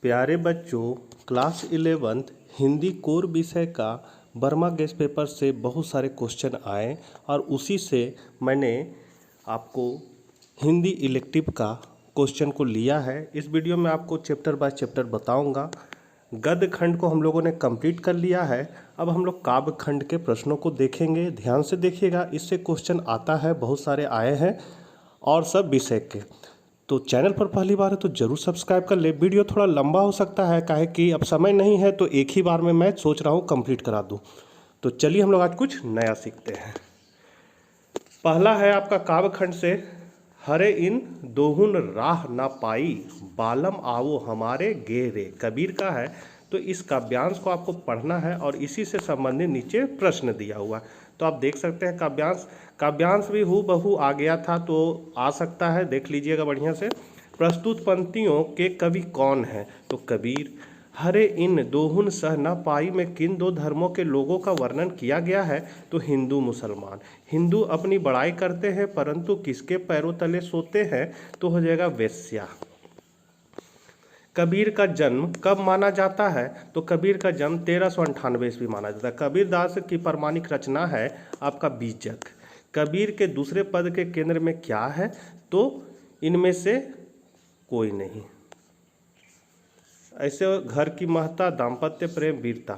प्यारे बच्चों, class 11th Hindi core विषय का बर्मा गेस्ट पेपर से बहुत सारे क्वेश्चन आए और उसी से मैंने आपको हिंदी इलेक्टिव का क्वेश्चन को लिया है। इस वीडियो में आपको चैप्टर बाय चैप्टर बताऊंगा। गद्य खंड को हम लोगों ने कंप्लीट कर लिया है। अब हम लोग काव्य खंड के प्रश्नों को देखेंगे। ध्यान से देखिएगा, इससे क्वेश्चन आता है, बहुत सारे आए हैं और सब विषय के। तो चैनल पर पहली बार है तो जरूर सब्सक्राइब कर ले। वीडियो थोड़ा लंबा हो सकता है, काहे कि अब समय नहीं है, तो एक ही बार में मैं सोच रहा हूँ कंप्लीट करा दूँ। तो चलिए हम लोग आज कुछ नया सीखते हैं। पहला है आपका काव्य खंड से, हरे इन दोहुन राह ना पाई, बालम आवो हमारे गेरे। कबीर का है। तो इस काव्यांश को आपको पढ़ना है और इसी से संबंधित नीचे प्रश्न दिया हुआ है। तो आप देख सकते हैं काव्यांश भी हूबहू आ गया था, तो आ सकता है, देख लीजिएगा बढ़िया से। प्रस्तुत पंक्तियों के कवि कौन है? तो कबीर। हरे इन दोहुन सह न पाई में किन दो धर्मों के लोगों का वर्णन किया गया है? तो हिंदू मुसलमान। हिंदू अपनी बड़ाई करते हैं परंतु किसके पैरों तले सोते हैं? तो हो जाएगा वेश्या। कबीर का जन्म कब माना जाता है? तो कबीर का जन्म 1398 ईस्वी माना जाता है। कबीरदास की प्रमाणिक रचना है आपका बीजक। कबीर के दूसरे पद के केंद्र में क्या है? तो इनमें से कोई नहीं। ऐसे घर की महत्ता, दाम्पत्य प्रेम, वीरता,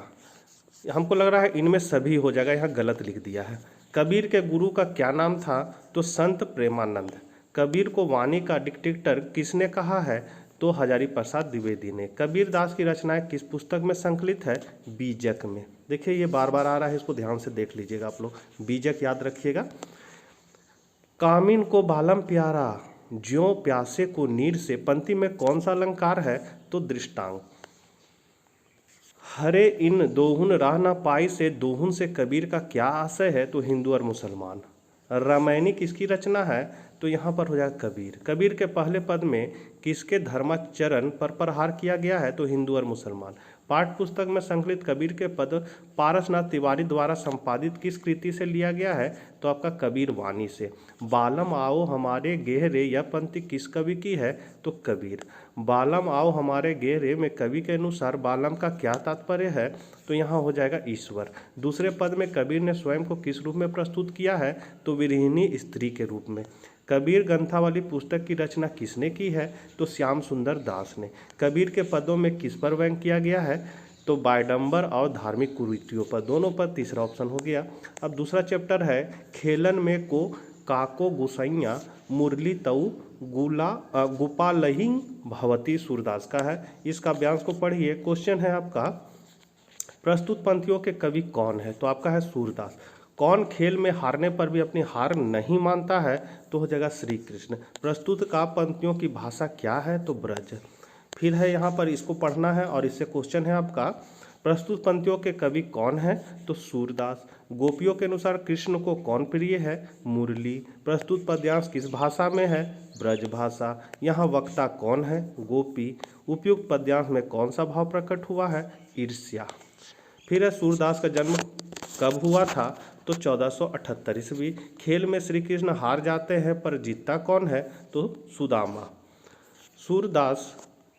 हमको लग रहा है इनमें सभी हो जाएगा, यहाँ गलत लिख दिया है। कबीर के गुरु का क्या नाम था? तो संत प्रेमानंद। कबीर को वाणी का डिक्टेटर किसने कहा है? तो हजारी प्रसाद द्विवेदी ने। कबीरदास की रचनाएं किस पुस्तक में संकलित है? बीजक में। देखिए ये बार बार आ रहा है, इसको ध्यान से देख लीजिएगा आप लोग, बीजक याद रखिएगा। कामिन को बालम प्यारा, ज्यों प्यासे को नीर से, पंक्ति में कौन सा अलंकार है? तो दृष्टांत। हरे इन दोहुन राह ना पाई से दोहुन से कबीर का क्या आशय है? तो हिंदू और मुसलमान। रामायणी किसकी रचना है? तो यहाँ पर हो जाएगा कबीर। कबीर के पहले पद में किसके धर्माचरण पर प्रहार किया गया है? तो हिंदू और मुसलमान। पाठ्य पुस्तक में संकलित कबीर के पद पारसनाथ तिवारी द्वारा संपादित किस कृति से लिया गया है? तो आपका कबीर वाणी से। बालम आओ हमारे गेहरे, यह पंक्ति किस कवि की है? तो कबीर। बालम आओ हमारे गेहरे में कवि के अनुसार बालम का क्या तात्पर्य है? तो यहाँ हो जाएगा ईश्वर। दूसरे पद में कबीर ने स्वयं को किस रूप में प्रस्तुत किया है? तो विरहिणी स्त्री के रूप में। कबीर ग्रंथा वाली पुस्तक की रचना किसने की है? तो श्याम सुंदर दास ने। कबीर के पदों में किस पर व्यंग किया गया है? तो बायडंबर और धार्मिक कुरीतियों पर। दोनों पर तीसरा ऑप्शन हो गया। अब दूसरा चैप्टर है, खेलन में को काको गुसैया, मुरली तऊ गोपालहिं भवती, सूरदास का है। इस काव्यांश को पढ़िए। क्वेश्चन है आपका, प्रस्तुत पंक्तियों के कवि कौन है? तो आपका है सूरदास। कौन खेल में हारने पर भी अपनी हार नहीं मानता है? तो हो जाएगा श्री कृष्ण। प्रस्तुत का पंक्तियों की भाषा क्या है? तो ब्रज। फिर है यहाँ पर, इसको पढ़ना है और इससे क्वेश्चन है आपका, प्रस्तुत पंक्तियों के कवि कौन है? तो सूरदास। गोपियों के अनुसार कृष्ण को कौन प्रिय है? मुरली। प्रस्तुत पद्यांश किस भाषा में है? ब्रज भाषा। यहाँ वक्ता कौन है? गोपी। उपयुक्त पद्यांश में कौन सा भाव प्रकट हुआ है? ईर्ष्या। फिर है, सूरदास का जन्म कब हुआ था? तो 1478 ईस्वी। खेल में श्री कृष्ण हार जाते हैं पर जीतता कौन है? तो सुदामा। सूरदास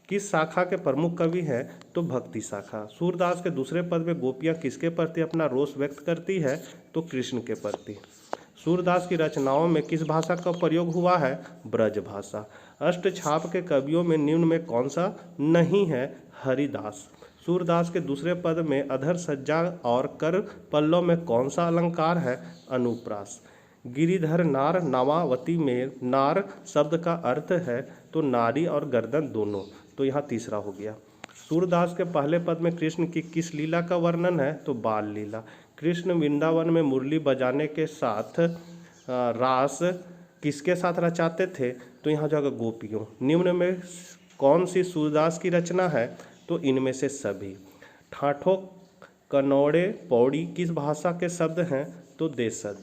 किस शाखा के प्रमुख कवि हैं? तो भक्ति शाखा। सूरदास के दूसरे पद में गोपियां किसके प्रति अपना रोष व्यक्त करती है? तो कृष्ण के प्रति। सूरदास की रचनाओं में किस भाषा का प्रयोग हुआ है? ब्रज भाषा। अष्टछाप के कवियों में निम्न में कौन सा नहीं है? हरिदास। सूरदास के दूसरे पद में अधर सज्जा और कर पल्लव में कौन सा अलंकार है? अनुप्रास। गिरिधर नार नामावती में नार शब्द का अर्थ है तो नारी और गर्दन दोनों। तो यहाँ तीसरा हो गया। सूरदास के पहले पद में कृष्ण की किस लीला का वर्णन है? तो बाल लीला। कृष्ण वृंदावन में मुरली बजाने के साथ रास किसके साथ रचाते थे? तो यहाँ जाएगा गोपियों। निम्न में कौन सी सूरदास की रचना है? तो इनमें से सभी। ठाठो कनौड़े पौड़ी किस भाषा के शब्द हैं? तो देशज।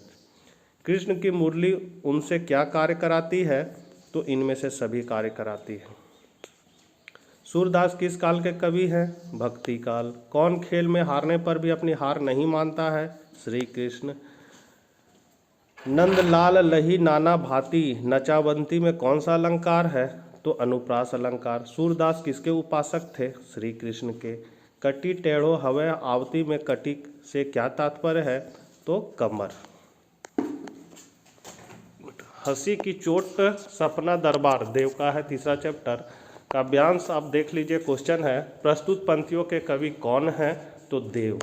कृष्ण की मुरली उनसे क्या कार्य कराती है? तो इनमें से सभी कार्य कराती है। सूरदास किस काल के कवि हैं? भक्ति काल। कौन खेल में हारने पर भी अपनी हार नहीं मानता है? श्री कृष्ण। नंदलाल लही नाना भांति, नचावंती में कौन सा अलंकार है? तो अनुप्रास अलंकार। सूरदास किसके उपासक थे? श्री कृष्ण के। कटी टेढ़ो हवै आवती में कटी से क्या तात्पर्य है? तो कमर। हंसी की चोट सपना दरबार देव का है, तीसरा चैप्टर। काव्यांश आप देख लीजिए, क्वेश्चन है प्रस्तुत पंक्तियों के कवि कौन है? तो देव।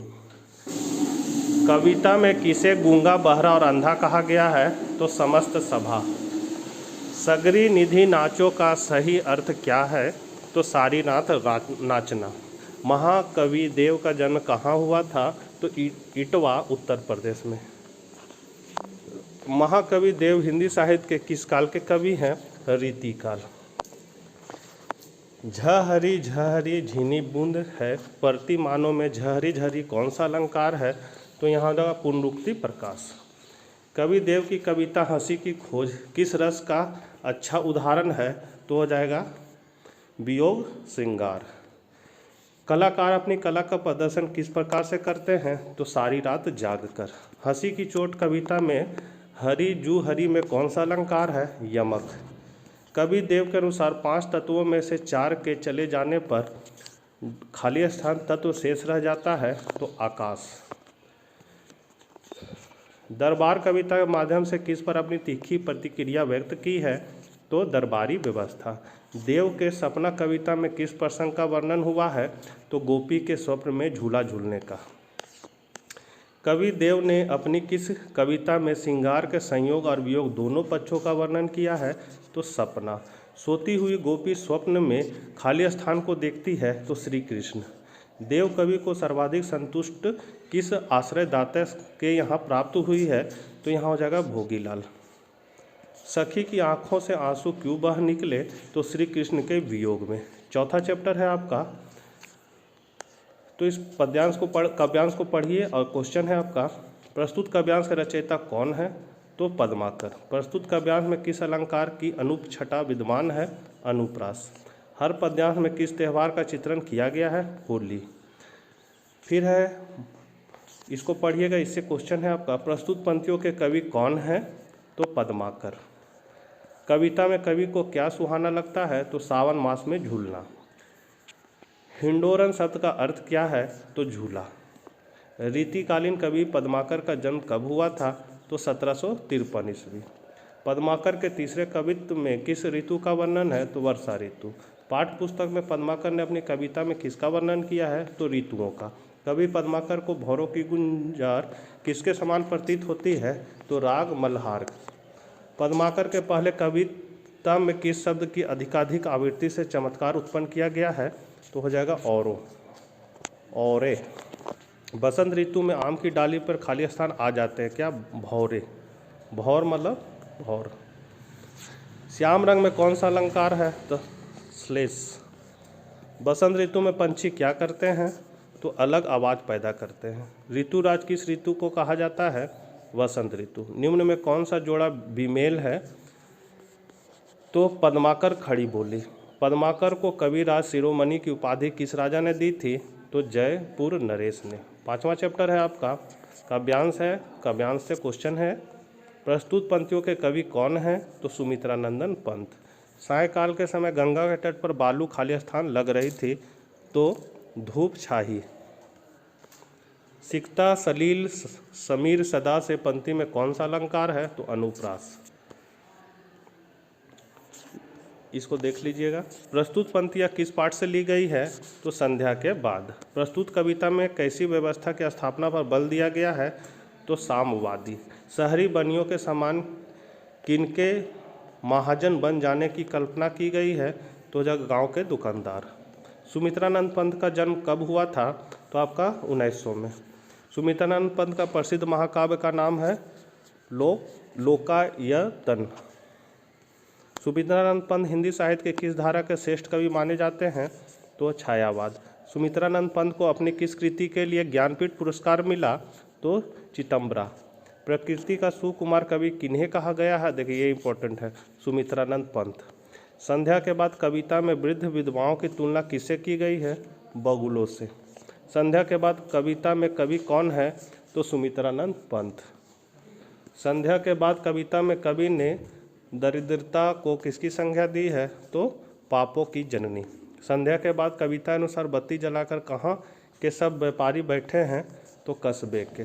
कविता में किसे गूंगा, बहरा और अंधा कहा गया है? तो समस्त सभा। सगरी निधि नाचो का सही अर्थ क्या है? तो सारी रात नाचना। महाकवि देव का जन्म कहाँ हुआ था? तो इटवा, उत्तर प्रदेश में। महाकवि देव हिंदी साहित्य के किस काल के कवि हैं? रीति काल। झहरी झहरी झिनी बूंद है, प्रतिमानों में झहरी झहरी कौन सा अलंकार है? तो यहाँ होगा पुनरुक्ति प्रकाश। कवि देव की कविता हंसी की खोज किस रस का अच्छा उदाहरण है? तो हो जाएगा वियोग श्रृंगार। कलाकार अपनी कला का प्रदर्शन किस प्रकार से करते हैं? तो सारी रात जागकर। हंसी की चोट कविता में हरि जू हरि में कौन सा अलंकार है? यमक। कवि देव के अनुसार 5 तत्वों में से 4 के चले जाने पर खाली स्थान तत्व शेष रह जाता है, तो आकाश। दरबार कविता के माध्यम से किस पर अपनी तीखी प्रतिक्रिया व्यक्त की है? तो दरबारी व्यवस्था। देव के सपना कविता में किस प्रसंग का वर्णन हुआ है? तो गोपी के स्वप्न में झूला झूलने का। कवि देव ने अपनी किस कविता में श्रृंगार के संयोग और वियोग दोनों पक्षों का वर्णन किया है? तो सपना। सोती हुई गोपी स्वप्न में खाली स्थान को देखती है, तो श्री कृष्ण। देव कवि को सर्वाधिक संतुष्ट किस आश्रयदाता के यहाँ प्राप्त हुई है? तो यहाँ हो जाएगा भोगीलाल। सखी की आंखों से आंसू क्यों बह निकले? तो श्री कृष्ण के वियोग में। चौथा चैप्टर है आपका, तो इस काव्यांश को पढ़िए और क्वेश्चन है आपका प्रस्तुत काव्यांश का रचयिता कौन है? तो पद्माकर। प्रस्तुत काव्यांश में किस अलंकार की अनूप छटा विद्यमान है? अनुप्रास। हर पद्यांश में किस त्यौहार का चित्रण किया गया है? होली। फिर है, इसको पढ़िएगा, इससे क्वेश्चन है आपका प्रस्तुत पंक्तियों के कवि कौन है? तो पद्माकर। कविता में कवि को क्या सुहाना लगता है? तो सावन मास में झूलना। हिंडोरन शब्द का अर्थ क्या है? तो झूला। रीतिकालीन कवि पद्माकर का जन्म कब हुआ था? तो 1753 ईस्वी। पद्माकर के तीसरे कवित्व में किस ऋतु का वर्णन है? तो वर्षा ऋतु। पाठ्य पुस्तक में पद्माकर ने अपनी कविता में किसका वर्णन किया है? तो ऋतुओं का। कवि पद्माकर को भौरों की गुंजार किसके समान प्रतीत होती है? तो राग मल्हार। पद्माकर के पहले कविता में किस शब्द की अधिकाधिक आवृत्ति से चमत्कार उत्पन्न किया गया है? तो हो जाएगा औरो, औरे। बसंत ऋतु में आम की डाली पर खाली स्थान आ जाते हैं, क्या? भौरे। भौर मतलब भौर। श्याम रंग में कौन सा अलंकार है? तो श्लेष। बसंत ऋतु में पंछी क्या करते हैं? तो अलग आवाज़ पैदा करते हैं। ऋतुराज किस ऋतु को कहा जाता है? वसंत ऋतु। निम्न में कौन सा जोड़ा विमेल है? तो पद्माकर खड़ी बोली। पद्माकर को कविराज शिरोमणि की उपाधि किस राजा ने दी थी? तो जयपुर नरेश ने। 5वां चैप्टर है आपका, काव्यांश है। काव्यांश से क्वेश्चन है प्रस्तुत पंक्तियों के कवि कौन हैं? तो सुमित्रानंदन पंत। सायंकाल के समय गंगा के तट पर बालू खाली स्थान लग रही थी, तो धूप छाही। सिकता सलील समीर सदा से पंक्ति में कौन सा अलंकार है? तो अनुप्रास। इसको देख लीजिएगा। प्रस्तुत पंक्तियाँ किस पाठ से ली गई है? तो संध्या के बाद। प्रस्तुत कविता में कैसी व्यवस्था की स्थापना पर बल दिया गया है? तो साम्यवादी। शहरी बनियों के समान किनके महाजन बन जाने की कल्पना की गई है? तो जब गांव के दुकानदार। सुमित्रानंद पंत का जन्म कब हुआ था? तो आपका 1900 में। सुमित्रानंद पंत का प्रसिद्ध महाकाव्य का नाम है लोकायतन। सुमित्रानंद पंत हिंदी साहित्य के किस धारा के श्रेष्ठ कवि माने जाते हैं? तो छायावाद। सुमित्रानंद पंत को अपनी किस कृति के लिए ज्ञानपीठ पुरस्कार मिला? तो चितंबरा। प्रकृति का सुकुमार कवि किन्हें कहा गया है? देखिए ये इंपॉर्टेंट है, सुमित्रानंद पंत। संध्या के बाद कविता में वृद्ध विधवाओं की तुलना किससे की गई है? बगुलों से। संध्या के बाद कविता में कवि कौन है? तो सुमित्रानंद पंत। संध्या के बाद कविता में कवि ने दरिद्रता को किसकी संज्ञा दी है? तो पापों की जननी। संध्या के बाद कविता अनुसार बत्ती जलाकर कहाँ के सब व्यापारी बैठे हैं, तो कस्बे के।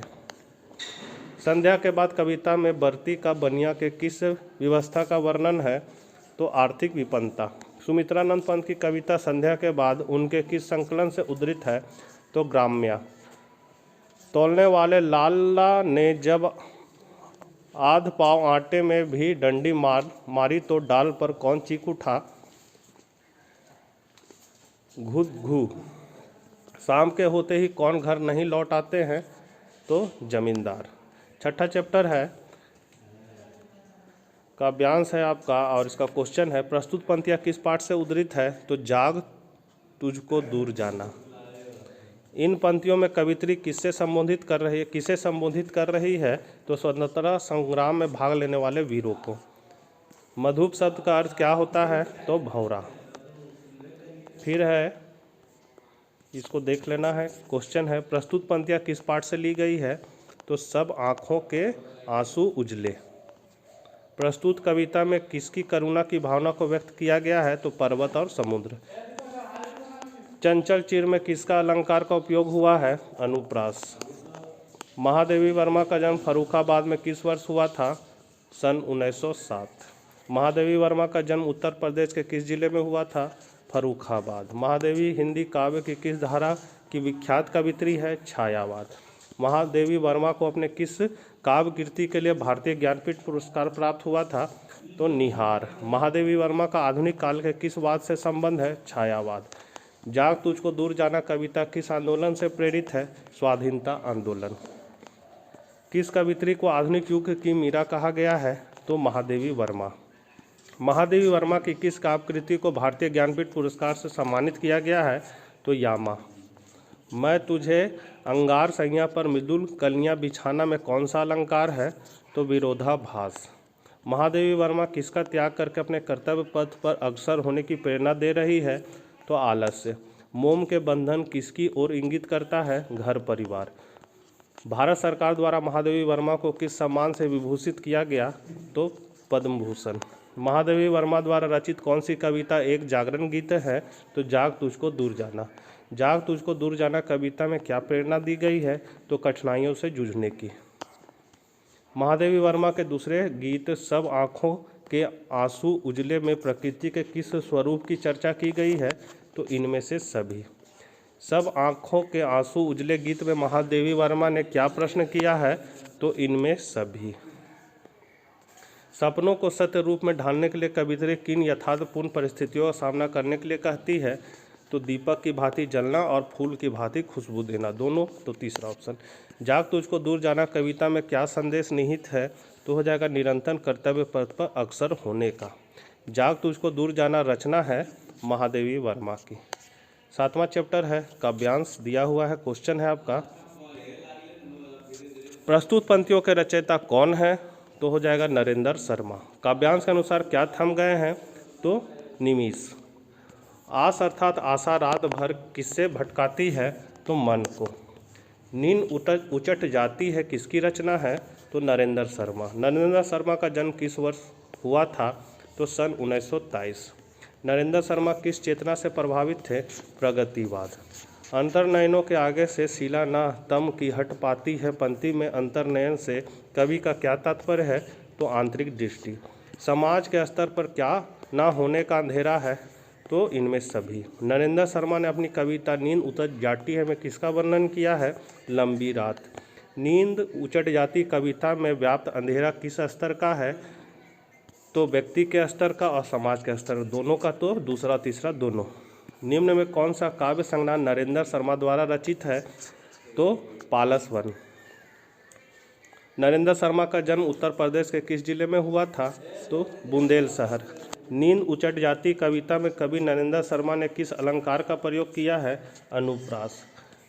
संध्या के बाद कविता में बरती का बनिया के किस व्यवस्था का वर्णन है, तो आर्थिक विपन्नता। सुमित्रानंद पंत की कविता संध्या के बाद उनके किस संकलन से उद्धृत है, तो ग्राम्या। तौलने वाले लाला ने जब आध पाव आटे में भी डंडी मारी तो डाल पर कौन चीख उठा, घुघू। शाम के होते ही कौन घर नहीं लौट आते हैं, तो जमींदार। छठा चैप्टर है, काव्यांश है आपका, और इसका क्वेश्चन है प्रस्तुत पंक्तियाँ किस पाठ से उद्धृत है, तो जाग तुझको दूर जाना। इन पंक्तियों में कवित्री किसे संबोधित कर रही है, तो स्वतंत्रता संग्राम में भाग लेने वाले वीरों को। मधुप शब्द का अर्थ क्या होता है, तो भौरा। फिर है, इसको देख लेना है। क्वेश्चन है प्रस्तुत पंक्तियाँ किस पाठ से ली गई है, तो सब आँखों के आंसू उजले। प्रस्तुत कविता में किसकी करुणा की भावना को व्यक्त किया गया है, तो पर्वत और समुद्र। चंचल चीर में किसका अलंकार का उपयोग हुआ है, अनुप्रास। महादेवी वर्मा का जन्म फर्रुखाबाद में किस वर्ष हुआ था, सन 1907। महादेवी वर्मा का जन्म उत्तर प्रदेश के किस जिले में हुआ था, फर्रुखाबाद। महादेवी हिंदी काव्य की किस धारा की विख्यात कवित्री है, छायावाद। महादेवी वर्मा को अपने किस काव्य कृति के लिए भारतीय ज्ञानपीठ पुरस्कार प्राप्त हुआ था, तो निहार। महादेवी वर्मा का आधुनिक काल के किस वाद से संबंध है, छायावाद। जाग तुझको दूर जाना कविता किस आंदोलन से प्रेरित है, स्वाधीनता आंदोलन। किस कवित्री को आधुनिक युग की मीरा कहा गया है, तो महादेवी वर्मा। महादेवी वर्मा की किस काव्य कृति को भारतीय ज्ञानपीठ पुरस्कार से सम्मानित किया गया है, तो यामा। मैं तुझे अंगार सैया पर मृदुल कलियां बिछाना में कौन सा अलंकार है, तो विरोधाभास। महादेवी वर्मा किसका त्याग करके अपने कर्तव्य पथ पर अग्रसर होने की प्रेरणा दे रही है, तो आलस्य। मोम के बंधन किसकी ओर इंगित करता है, घर परिवार। भारत सरकार द्वारा महादेवी वर्मा को किस सम्मान से विभूषित किया गया, तो पद्म भूषण। महादेवी वर्मा द्वारा रचित कौन सी कविता एक जागरण गीत है, तो जाग तुझको दूर जाना। जाग तुझको दूर जाना कविता में क्या प्रेरणा दी गई है, तो कठिनाइयों से जूझने की। महादेवी वर्मा के दूसरे गीत सब आँखों के आंसू उजले में प्रकृति के किस स्वरूप की चर्चा की गई है, तो इनमें से सभी। सब आँखों के आंसू उजले गीत में महादेवी वर्मा ने क्या प्रश्न किया है, तो इनमें सभी। सपनों को सत्य रूप में ढालने के लिए कवित्री किन यथार्थपूर्ण परिस्थितियों का सामना करने के लिए कहती है, तो दीपक की भांति जलना और फूल की भांति खुशबू देना, दोनों, तो तीसरा ऑप्शन। जाग तुझको दूर जाना कविता में क्या संदेश निहित है, तो हो जाएगा निरंतर कर्तव्य पथ पर अग्रसर होने का। जाग तुझको दूर जाना रचना है महादेवी वर्मा की। 7वां चैप्टर है, काव्यांश दिया हुआ है। क्वेश्चन है आपका प्रस्तुत पंक्तियों के रचयिता कौन है, तो हो जाएगा नरेंद्र शर्मा। काव्यांश के अनुसार क्या थम गए हैं, तो निमिष। आस अर्थात आशा रात भर किससे भटकाती है, तो मन को। नींद उचट जाती है किसकी रचना है, तो नरेंद्र शर्मा। नरेंद्र शर्मा का जन्म किस वर्ष हुआ था, तो सन 1923। नरेंद्र शर्मा किस चेतना से प्रभावित थे, प्रगतिवाद। अंतर्नयनों के आगे से शिला ना तम की हट पाती है पंक्ति में अंतर्नयन से कवि का क्या तात्पर्य है, तो आंतरिक दृष्टि। समाज के स्तर पर क्या ना होने का अंधेरा है, तो इनमें सभी। नरेंद्र शर्मा ने अपनी कविता नींद उचट जाती है में किसका वर्णन किया है, लंबी रात। नींद उचट जाती कविता में व्याप्त अंधेरा किस स्तर का है, तो व्यक्ति के स्तर का और समाज के स्तर दोनों का, तो दूसरा तीसरा दोनों। निम्न में कौन सा काव्य संग्रह नरेंद्र शर्मा द्वारा रचित है, तो पालसवन। नरेंद्र शर्मा का जन्म उत्तर प्रदेश के किस जिले में हुआ था, तो बुंदेलशहर। नींद उचट जाती कविता में कवि नरेंद्र शर्मा ने किस अलंकार का प्रयोग किया है, अनुप्रास।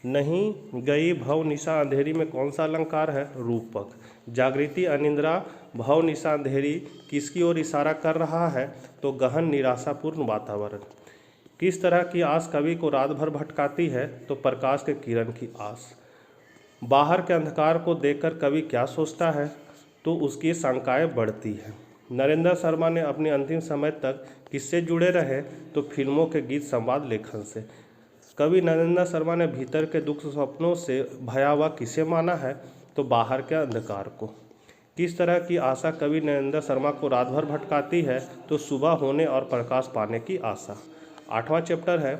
नहीं गई भव निशा अंधेरी में कौन सा अलंकार है, रूपक। जागृति अनिंद्रा भव निशा अंधेरी किसकी ओर इशारा कर रहा है, तो गहन निराशापूर्ण वातावरण। किस तरह की आस कवि को रात भर भटकाती है, तो प्रकाश के किरण की आस। बाहर के अंधकार को देखकर कवि क्या सोचता है, तो उसकी शंकाएं बढ़ती हैं। नरेंद्र शर्मा ने अपने अंतिम समय तक किससे जुड़े रहे? तो फिल्मों के गीत संवाद लेखन से। कवि नरेंद्र शर्मा ने भीतर के दुख सपनों से भयावह किसे माना है? तो बाहर के अंधकार को। किस तरह की आशा कवि नरेंद्र शर्मा को रात भर भटकाती है? तो सुबह होने और प्रकाश पाने की आशा। 8वां चैप्टर है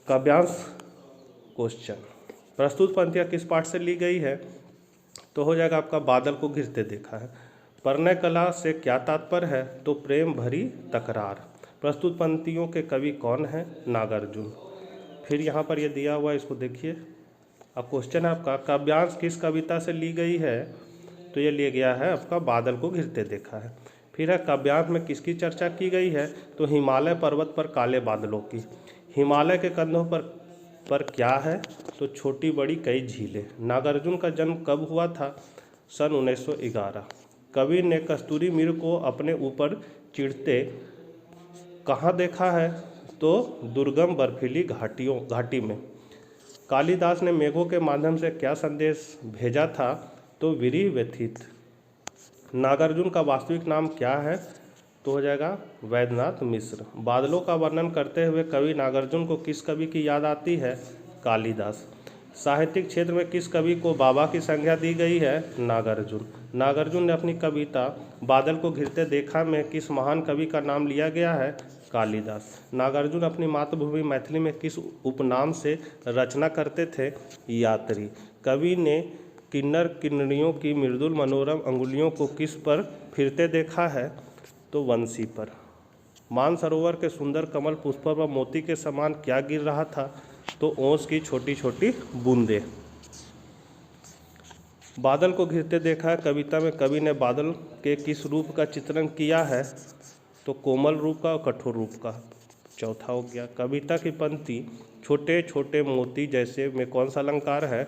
काव्यांश क्वेश्चन। प्रस्तुत पंक्तियाँ किस पाठ से ली गई है? तो हो जाएगा आपका बादल को घिरते देखा है। प्रणय कला से क्या तात्पर्य है? तो प्रेम भरी तकरार। प्रस्तुत पंक्तियों के कवि कौन हैं? नागार्जुन। फिर यहाँ पर ये दिया हुआ इसको देखिए। अब क्वेश्चन है आपका काव्यांश किस कविता से ली गई है? तो ये लिया गया है आपका बादल को घिरते देखा है। फिर है काव्यांश में किसकी चर्चा की गई है? तो हिमालय पर्वत पर काले बादलों की। हिमालय के कंधों पर क्या है? तो छोटी बड़ी कई झीलें। नागार्जुन का जन्म कब हुआ था? सन 1911। कवि ने कस्तूरी मृग को अपने ऊपर चिढ़ते कहाँ देखा है? तो दुर्गम बर्फीली घाटी में। कालिदास ने मेघों के माध्यम से क्या संदेश भेजा था? तो विरह व्यथित। नागार्जुन का वास्तविक नाम क्या है? तो हो जाएगा वैद्यनाथ मिश्र। बादलों का वर्णन करते हुए कवि नागार्जुन को किस कवि की याद आती है? कालिदास। साहित्यिक क्षेत्र में किस कवि को बाबा की संज्ञा दी गई है? नागार्जुन। नागार्जुन ने अपनी कविता बादल को घिरते देखा में किस महान कवि का नाम लिया गया है? कालिदास। नागार्जुन अपनी मातृभूमि मैथिली में किस उपनाम से रचना करते थे? यात्री। कवि ने किन्नर किन्नरियों की मृदुल मनोरम अंगुलियों को किस पर फिरते देखा है? तो वंशी पर। मानसरोवर के सुंदर कमल पुष्पों पर मोती के समान क्या गिर रहा था? तो ओस की छोटी छोटी बूंदें। बादल को घिरते देखा है कविता में कवि ने बादल के किस रूप का चित्रण किया है? तो कोमल रूप का और कठोर रूप का। चौथा हो गया कविता की पंक्ति छोटे छोटे मोती जैसे में कौन सा अलंकार है?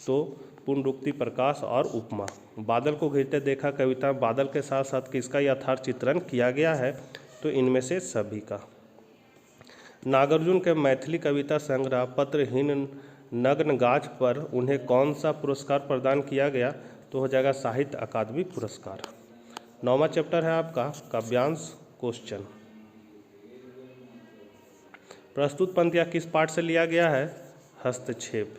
तो पुनरुक्ति, प्रकाश और उपमा। बादल को घिरते देखा कविता में बादल के साथ साथ किसका यथार्थ चित्रण किया गया है? तो इनमें से सभी का। नागार्जुन के मैथिली कविता संग्रह पत्रहीन नग्न गाछ पर उन्हें कौन सा पुरस्कार प्रदान किया गया? तो हो जाएगा साहित्य अकादमी पुरस्कार। 9वां चैप्टर है आपका काव्यांश क्वेश्चन। प्रस्तुत पंक्तियाँ किस पाठ से लिया गया है? हस्तक्षेप।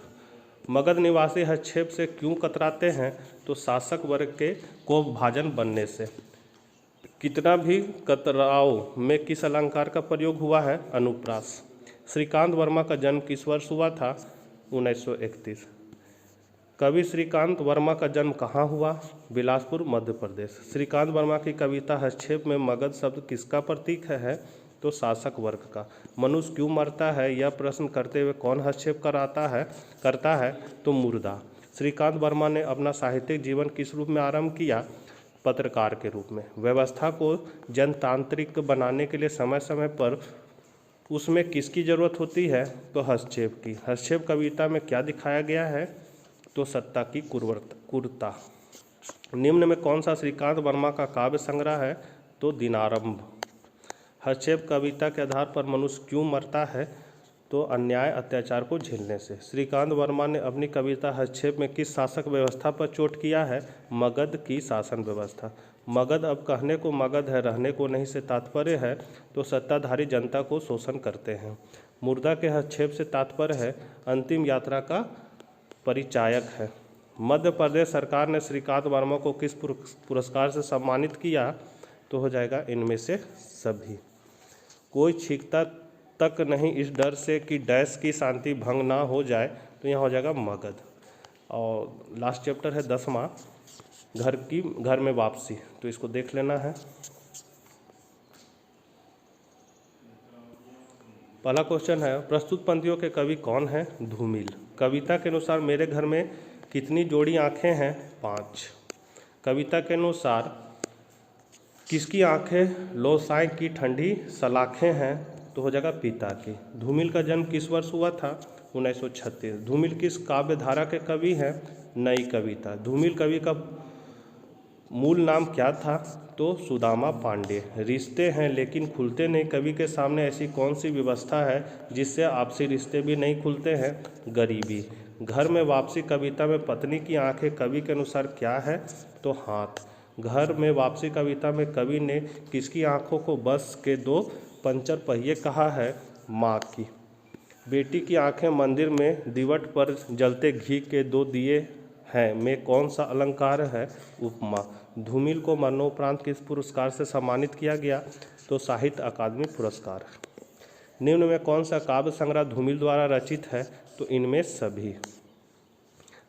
मगध निवासी हस्तक्षेप से क्यों कतराते हैं? तो शासक वर्ग के कोपभाजन बनने से। कितना भी कतराओ में किस अलंकार का प्रयोग हुआ है? अनुप्रास। श्रीकांत वर्मा का जन्म किस वर्ष हुआ था? 1931। कवि श्रीकांत वर्मा का जन्म कहाँ हुआ? बिलासपुर मध्य प्रदेश। श्रीकांत वर्मा की कविता हस्तक्षेप में मगध शब्द किसका प्रतीक है? तो शासक वर्ग का। मनुष्य क्यों मरता है यह प्रश्न करते हुए कौन हस्तक्षेप करता है? तो मुर्दा। श्रीकांत वर्मा ने अपना साहित्यिक जीवन किस रूप में आरंभ किया? पत्रकार के रूप में। व्यवस्था को जनतांत्रिक बनाने के लिए समय समय पर उसमें किसकी ज़रूरत होती है? तो हस्तक्षेप की। हस्तक्षेप कविता में क्या दिखाया गया है? तो सत्ता की क्रूरता। निम्न में कौन सा श्रीकांत वर्मा का काव्य संग्रह है? तो दिनारंभ। हस्तक्षेप कविता के आधार पर मनुष्य क्यों मरता है? तो अन्याय अत्याचार को झेलने से। श्रीकांत वर्मा ने अपनी कविता हस्तक्षेप में किस शासक व्यवस्था पर चोट किया है? मगध की शासन व्यवस्था। मगध अब कहने को मगध है, रहने को नहीं से तात्पर्य है तो सत्ताधारी जनता को शोषण करते हैं। मुर्दा के हस्तक्षेप से तात्पर्य है अंतिम यात्रा का परिचायक है। मध्य प्रदेश सरकार ने श्रीकांत वर्मा को किस पुरस्कार से सम्मानित किया? तो हो जाएगा इनमें से सभी। कोई छींकता तक नहीं इस डर से कि डैश की शांति भंग ना हो जाए, तो यहाँ हो जाएगा मगध। और लास्ट चैप्टर है 10वां घर में वापसी, तो इसको देख लेना है। पहला क्वेश्चन है प्रस्तुत पंक्तियों के कवि कौन है? धूमिल। कविता के अनुसार मेरे घर में कितनी जोड़ी आँखें हैं? 5। कविता के अनुसार किसकी आँखें लोसाई की ठंडी सलाखें हैं? तो हो जाएगा पिता की। धूमिल का जन्म किस वर्ष हुआ था? 1936। धूमिल किस काव्य धारा के कवि हैं? नई कविता। धूमिल कवि का मूल नाम क्या था? तो सुदामा पांडे। रिश्ते हैं लेकिन खुलते नहीं, कवि के सामने ऐसी कौन सी व्यवस्था है जिससे आपसी रिश्ते भी नहीं खुलते हैं? गरीबी। घर में वापसी कविता में पत्नी की आंखें कवि के अनुसार क्या है? तो हाथ। घर में वापसी कविता में कवि ने किसकी आंखों को बस के 2 पंचर पहिए कहा है? माँ की। बेटी की आंखें मंदिर में दीवट पर जलते घी के 2 दिए हैं में कौन सा अलंकार है? उपमा। धूमिल को मरणोपरांत किस पुरस्कार से सम्मानित किया गया? तो साहित्य अकादमी पुरस्कार। निम्न में कौन सा काव्य संग्रह धूमिल द्वारा रचित है? तो इनमें सभी।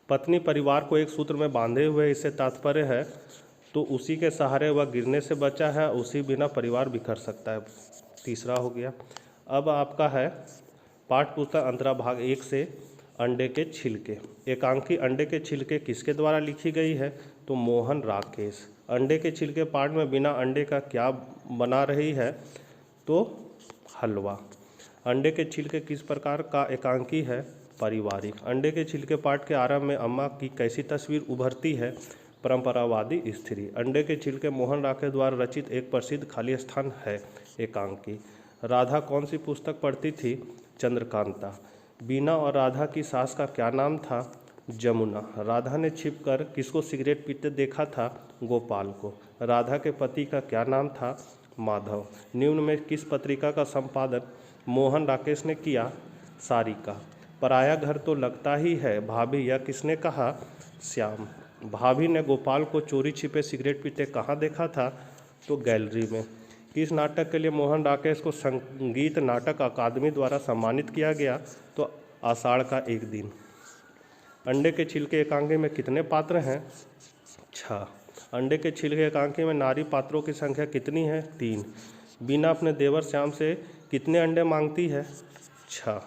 पत्नी परिवार को एक सूत्र में बांधे हुए, इससे तात्पर्य है तो उसी के सहारे वह गिरने से बचा है, उसी बिना परिवार बिखर सकता है। तीसरा हो गया। अब आपका है पाठ पुस्तक अंतरा भाग 1 से अंडे के छिलके। एकांकी अंडे के छिलके किसके द्वारा लिखी गई है? तो मोहन राकेश। अंडे के छिलके पाठ में बिना अंडे का क्या बना रही है? तो हलवा। अंडे के छिलके किस प्रकार का एकांकी है? पारिवारिक। अंडे के छिलके पाठ के आरंभ में अम्मा की कैसी तस्वीर उभरती है? परंपरावादी स्त्री। अंडे के छिलके मोहन राकेश द्वारा रचित एक प्रसिद्ध खाली स्थान है, एकांकी। राधा कौन सी पुस्तक पढ़ती थी? चंद्रकांता। बीना और राधा की सास का क्या नाम था? जमुना। राधा ने छिपकर किसको सिगरेट पीते देखा था? गोपाल को। राधा के पति का क्या नाम था? माधव। निम्न में किस पत्रिका का संपादन मोहन राकेश ने किया? सारिका। पराया घर तो लगता ही है भाभी, यह किसने कहा? श्याम। भाभी ने गोपाल को चोरी छिपे सिगरेट पीते कहाँ देखा था? तो गैलरी में। किस नाटक के लिए मोहन राकेश को संगीत नाटक अकादमी द्वारा सम्मानित किया गया? तो आषाढ़ का एक दिन। अंडे के छिलके एकांकी में कितने पात्र हैं? 6। अंडे के छिलके एकांकी में नारी पात्रों की संख्या कितनी है? 3। बीना अपने देवर श्याम से कितने अंडे मांगती है? 6।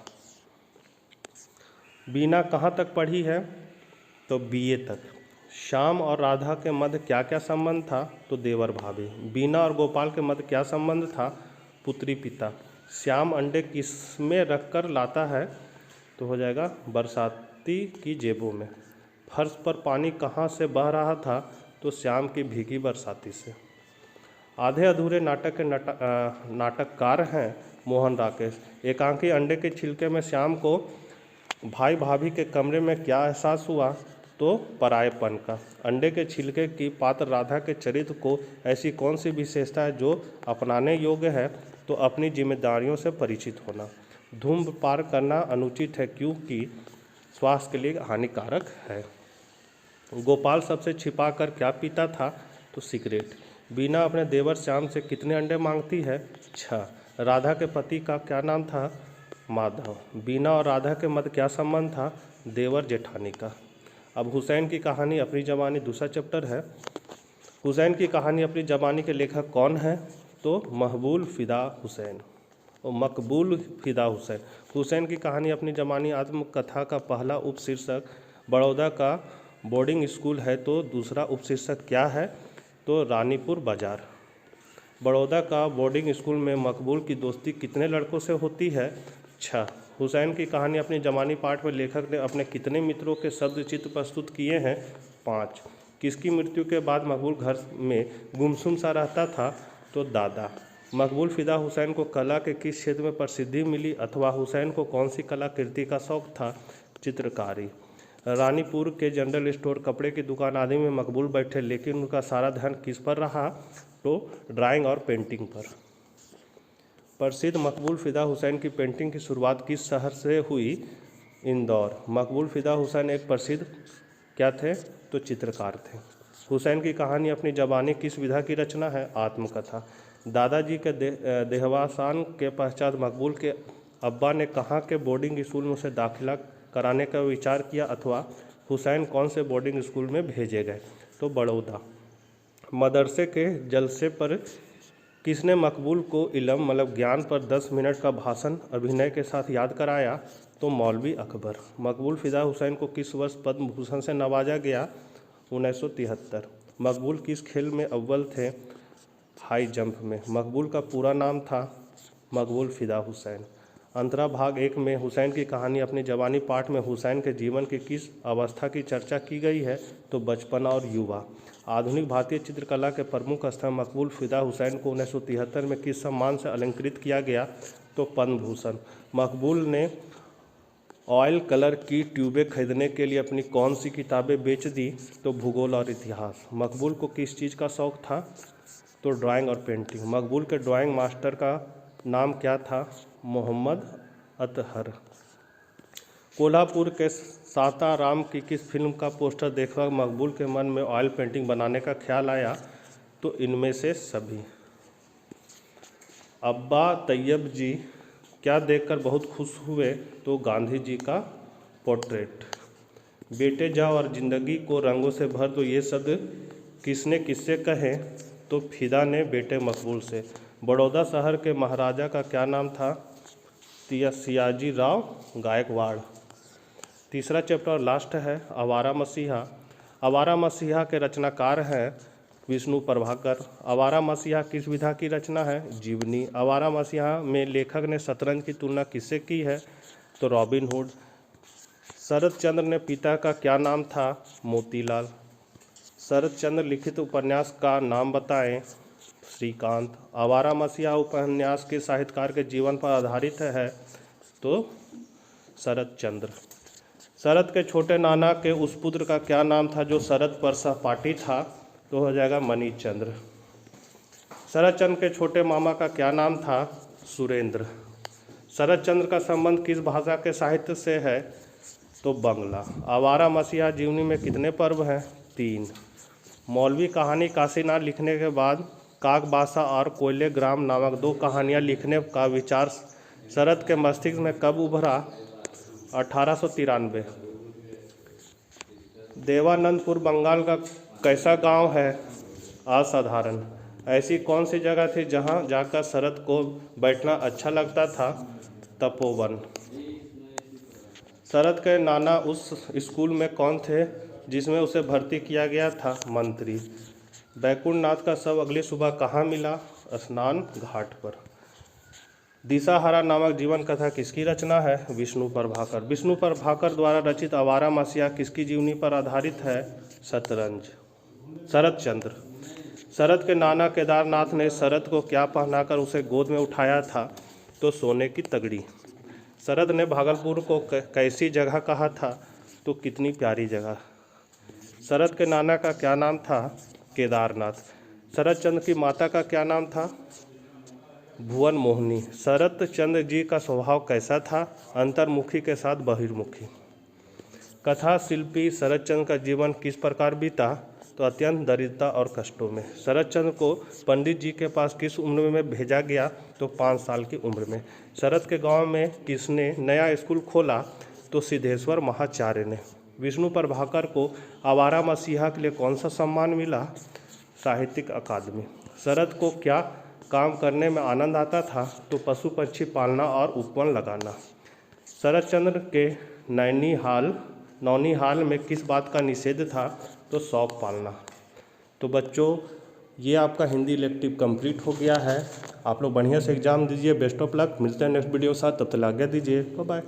बीना कहाँ तक पढ़ी है? तो BA तक। श्याम और राधा के मध्य क्या क्या संबंध था? तो देवर भाभी। बीना और गोपाल के मध्य क्या संबंध था? पुत्री पिता। श्याम अंडे किस में रख कर लाता है? तो हो जाएगा बरसाती की जेबों में। फर्श पर पानी कहाँ से बह रहा था? तो श्याम की भीगी बरसाती से। आधे अधूरे नाटक के नाटककार हैं मोहन राकेश। एकांकी अंडे के छिलके में श्याम को भाई भाभी के कमरे में क्या एहसास हुआ? तो परायेपन का। अंडे के छिलके की पात्र राधा के चरित्र को ऐसी कौन सी विशेषता है जो अपनाने योग्य है? तो अपनी जिम्मेदारियों से परिचित होना। धूम्रपान करना अनुचित है क्योंकि स्वास्थ्य के लिए हानिकारक है। गोपाल सबसे छिपा कर क्या पीता था? तो सिगरेट। बीना अपने देवर श्याम से कितने अंडे मांगती है? 6। राधा के पति का क्या नाम था? माधव। बीना और राधा के मध्य क्या संबंध था? देवर जेठानी का। अब हुसैन की कहानी अपनी जवानी दूसरा चैप्टर है। हुसैन की कहानी अपनी जवानी के लेखक कौन है? तो मकबूल फ़िदा हुसैन। हुसैन की कहानी अपनी जवानी आत्मकथा का पहला उपशीर्षक बड़ौदा का बोर्डिंग स्कूल है, तो दूसरा उपशीर्षक क्या है? तो रानीपुर बाजार। बड़ौदा का बोर्डिंग स्कूल में मकबूल की दोस्ती कितने लड़कों से होती है? 6। हुसैन की कहानी अपनी जवानी पाठ में लेखक ने अपने कितने मित्रों के शब्द चित्र प्रस्तुत किए हैं? 5। किसकी मृत्यु के बाद मकबूल घर में गुमसुम सा रहता था? तो दादा। मकबूल फ़िदा हुसैन को कला के किस क्षेत्र में प्रसिद्धि मिली अथवा हुसैन को कौन सी कलाकृति का शौक था? चित्रकारी। रानीपुर के जनरल स्टोर, कपड़े की दुकान आदि में मकबूल बैठे, लेकिन उनका सारा ध्यान किस पर रहा? तो ड्राइंग और पेंटिंग पर। प्रसिद्ध मकबूल फ़िदा हुसैन की पेंटिंग की शुरुआत किस शहर से हुई? इंदौर। मकबूल फ़िदा हुसैन एक प्रसिद्ध क्या थे? तो चित्रकार थे। हुसैन की कहानी अपनी जवानी किस विधा की रचना है? आत्मकथा। दादाजी के देहावसान के पश्चात मकबूल के अब्बा ने कहाँ के बोर्डिंग स्कूल में उसे दाखिला कराने का विचार किया अथवा हुसैन कौन से बोर्डिंग स्कूल में भेजे गए? तो बड़ौदा। मदरसे के जलसे पर किसने मकबूल को इल्म मतलब ज्ञान पर 10 मिनट का भाषण अभिनय के साथ याद कराया? तो मौलवी अकबर। मकबूल फ़िदा हुसैन को किस वर्ष पद्म भूषण से नवाजा गया? 1973। मकबूल किस खेल में अव्वल थे? हाई जंप में। मकबूल का पूरा नाम था मकबूल फ़िदा हुसैन। अंतरा भाग 1 में हुसैन की कहानी अपनी जवानी पाठ में हुसैन के जीवन की किस अवस्था की चर्चा की गई है? तो बचपन और युवा। आधुनिक भारतीय चित्रकला के प्रमुख स्थल मकबूल फ़िदा हुसैन को 1973 में किस सम्मान से अलंकृत किया गया? तो पद्म भूषण। मकबूल ने ऑयल कलर की ट्यूबें खरीदने के लिए अपनी कौन सी किताबें बेच दी? तो भूगोल और इतिहास। मकबूल को किस चीज़ का शौक़ था? तो ड्राइंग और पेंटिंग। मकबूल के ड्राइंग मास्टर का नाम क्या था? मोहम्मद अतहर। कोल्हापुर के सासाराम की किस फिल्म का पोस्टर देखकर मकबूल के मन में ऑयल पेंटिंग बनाने का ख्याल आया? तो इनमें से सभी। अब्बा तैयब जी क्या देखकर बहुत खुश हुए? तो गांधी जी का पोर्ट्रेट। बेटे जाओ और ज़िंदगी को रंगों से भर दो, ये शब्द किसने किससे कहे? तो फिदा ने बेटे मकबूल से। बड़ौदा शहर के महाराजा का क्या नाम था? सियाजी राव गायकवाड़। तीसरा चैप्टर और लास्ट है आवारा मसीहा। आवारा मसीहा के रचनाकार हैं विष्णु प्रभाकर। आवारा मसीहा किस विधा की रचना है? जीवनी। आवारा मसीहा में लेखक ने शतरंज की तुलना किससे की है? तो रॉबिन हुड। शरद चंद्र ने पिता का क्या नाम था? मोतीलाल। शरद चंद्र लिखित उपन्यास का नाम बताएं? श्रीकांत। आवारा मसीहा उपन्यास के साहित्यकार के जीवन पर आधारित है? तो शरद चंद्र। शरद के छोटे नाना के उस पुत्र का क्या नाम था जो शरद पर सहपाठी था? तो हो जाएगा मणिचंद्र। शरद चंद्र के छोटे मामा का क्या नाम था? सुरेंद्र। शरद चंद्र का संबंध किस भाषा के साहित्य से है? तो बंगला। आवारा मसीहा जीवनी में कितने पर्व हैं? 3। मौलवी कहानी काशीनाथ लिखने के बाद काकबासा और कोयले ग्राम नामक 2 कहानियाँ लिखने का विचार शरद के मस्तिष्क में कब उभरा? 1893। देवानंदपुर बंगाल का कैसा गांव है? असाधारण। ऐसी कौन सी जगह थी जहां जाकर शरद को बैठना अच्छा लगता था? तपोवन। शरद के नाना उस स्कूल में कौन थे जिसमें उसे भर्ती किया गया था? मंत्री। बैकुंठनाथ का शव अगली सुबह कहाँ मिला? स्नान घाट पर। दिशाहारा नामक जीवन कथा किसकी रचना है? विष्णु प्रभाकर। विष्णु प्रभाकर द्वारा रचित आवारा मसीहा किसकी जीवनी पर आधारित है? शरद चंद्र। शरद के नाना केदारनाथ ने शरद को क्या पहनाकर उसे गोद में उठाया था? तो सोने की तगड़ी। शरद ने भागलपुर को कैसी जगह कहा था? तो कितनी प्यारी जगह। शरद के नाना का क्या नाम था? केदारनाथ। शरद चंद्र की माता का क्या नाम था? भुवन मोहिनी। शरद चंद्र जी का स्वभाव कैसा था? अंतर्मुखी के साथ बहिर्मुखी। कथा शिल्पी शरद चंद्र का जीवन किस प्रकार बीता? तो अत्यंत दरिद्रता और कष्टों में। शरद चंद्र को पंडित जी के पास किस उम्र में भेजा गया? तो 5 साल की उम्र में। शरद के गांव में किसने नया स्कूल खोला? तो सिद्धेश्वर महाचार्य ने। विष्णु प्रभाकर को आवारा मसीहा के लिए कौन सा सम्मान मिला? साहित्यिक अकादमी। शरद को क्या काम करने में आनंद आता था? तो पशु पक्षी पालना और उपवन लगाना। शरद चंद्र के नौनिहाल में किस बात का निषेध था? तो शौक पालना। तो बच्चों ये आपका हिंदी इलेक्टिव कंप्लीट हो गया है। आप लोग बढ़िया से एग्जाम दीजिए। Best of luck. मिलते हैं नेक्स्ट वीडियो के साथ। तब तक आज्ञा दीजिए। Bye bye.